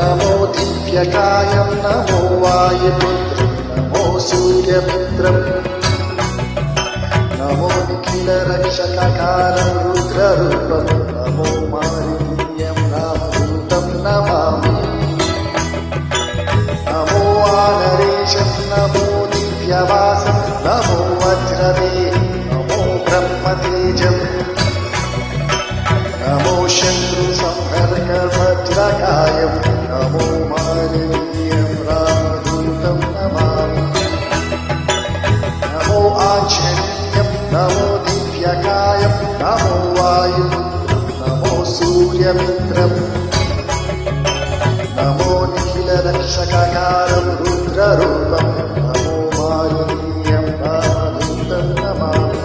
नमो दिव्यकायं नमो वायुपुत्रं नमो सूर्यमित्रम् नमो निखिलरक्षककारं रुद्ररूपं नमो मारुतीयं रामदूतं नमामि नमो वानरेशं नमो दिव्यवासं नमो वज्रदेहं नमो ब्रह्मतेजम् नमो शत्रुसंहर्गवज्रकायं नमो मारुतीयं रामदूतं नमामि नमो आञ्जनेयं नमो दिव्यकायं नमो वायुपुत्रं नमो सूर्यमित्रम् नमो निखिलरक्षककारं रुद्ररूपं नमो मारुतीयं रामदूतं नमामि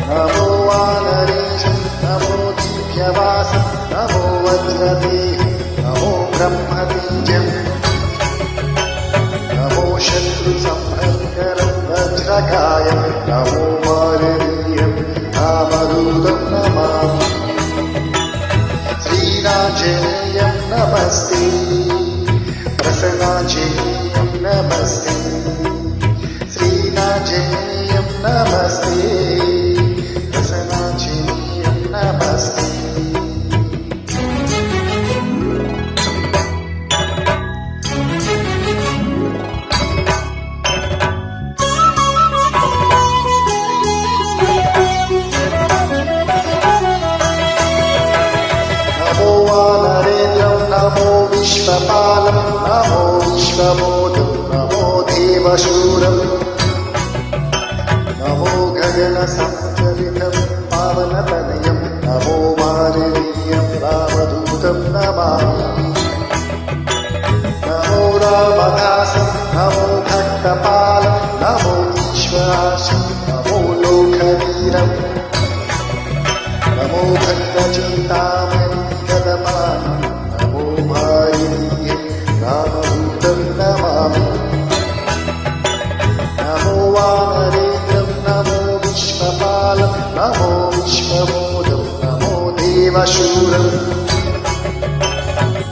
नमो वानरेशं नमो दिव्यवासं नमो वज्रदेहं नमो ब्रह्मतेजम् नमो शत्रुसंहर्गरं वज्रकायं नमो मारुतीयं रामदूतं नमामि श्रीराञ्जनेयं नमस्ते प्रसन्नाञ्जनेयं नमस्ते श्रीराञ्जनेयं नमस्ते प्रसन्नाञ्जनेयं नमस्ते नमो विश्वपालं नमो विश्वमोदं नमो देवशूरं नमो गगनसञ्चरितं पावनतनयं नमो मारुतीयं रामदूतं नमामि नमो रामदासं नमो भक्तपालं नमो ईश्वराशं नमो लोकवीरं नमो भक्तचिन्तामणि गदपानं नमो मारुतीयं रामदूतं नमामि नमो वानरेन्द्रं नमो विश्वपालं नमो विश्वमोदं नमो देवशूरं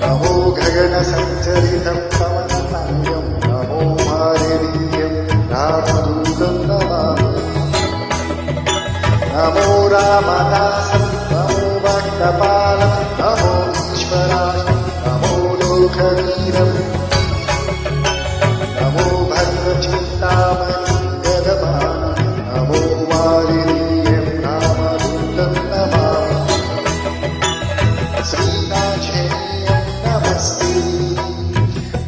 नमो गगनसञ्चरितं पवनतनयं नमो मारुतीयं रामदूतं नमामि नमो रामदासं नमो भक्तपालं नमो ईश्वराशं नमो लोकवीरं नमो भद्रचिन्तामणि गदपानं नमो मारुतीयं रामदूतं नमामि श्रीराञ्जनेयं नमस्ते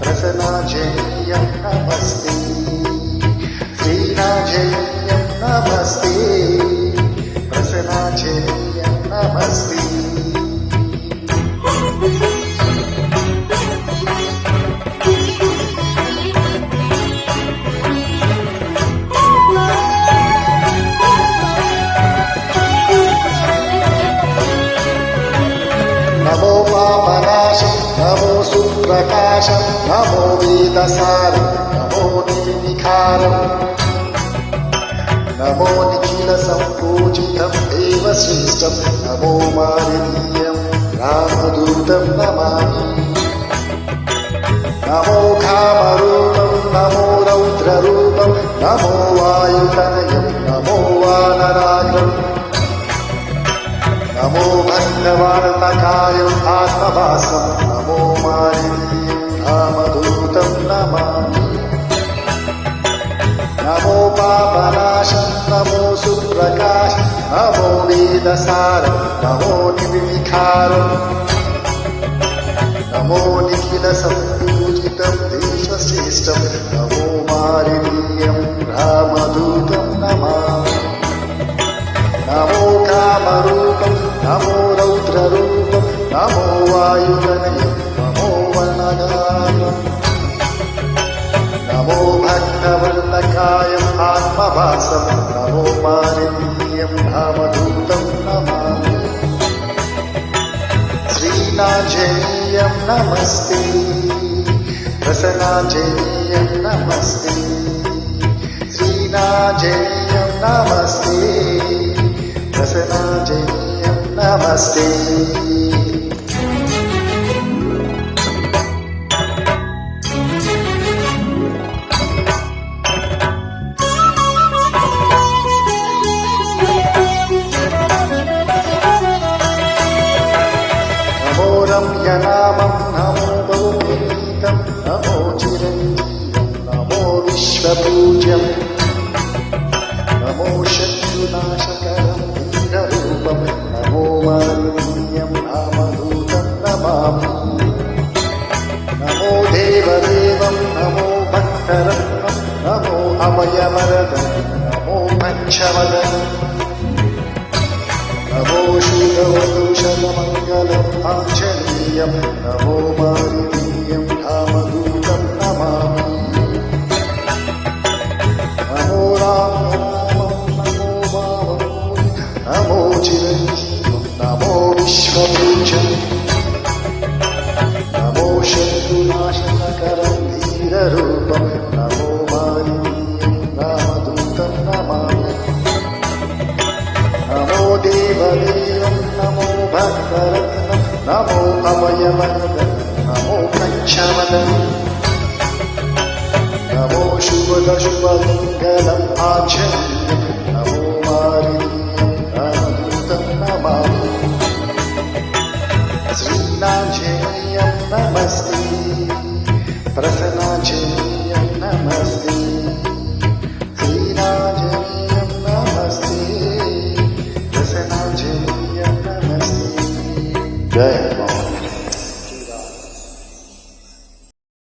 प्रसन्नाञ्जनेयं नमस्ते श्रीराञ्जनेयं नमस्ते प्रसन्नाञ्जनेयं नमस्ते नमो पापनाशं नमो सुप्रकाशं नमो वेदसारं नमो निर्विकारम् नमो निखिलसम्पूजितं देवश्रेष्ठं नमो मारुतीयं रामदूतं नमामि नमो कामरूपं नमो रौद्ररूपं नमो वायुतनयं नमो वानराग्रम् नमो भक्तवार्तकायं आत्मवासं नमो मारुतीयं रामदूतं नमामि नमो पापनाशं नमो सुप्रकाशं नमो वेदसारं नमो निर्विकारं नमो निखिलसम्पूजितं देशश्रेष्ठं नमो मारुतीयं रामदूतं नमामि नमो कामरूपं नमो रौद्ररूपं नमो वायुतनयं नमो वनगायम् नमो भक्तवल्लकायम् आत्मवासं नमो मारुतीयं रामदूतं नमामि श्रीराञ्जनेयं नमस्ते प्रसन्नाञ्जनेयं नमस्ते श्रीराञ्जनेयं नमस्ते प्रसन्नाञ्जनेयं नमस्ते देवदेवं नमो भक्तरत्नं नमो अभयवरदं नमो कच्छवदं नमो शुभदशुभमङ्गलम् आचर्यं नमो मारिण्यं अनन्तं नमामि श्रीनाथेयं नमस्ते प्रसन्नाथेयं नमस्ते श्रीनाथेयं नमस्ते प्रसन्नाथेयं नमस्ते जय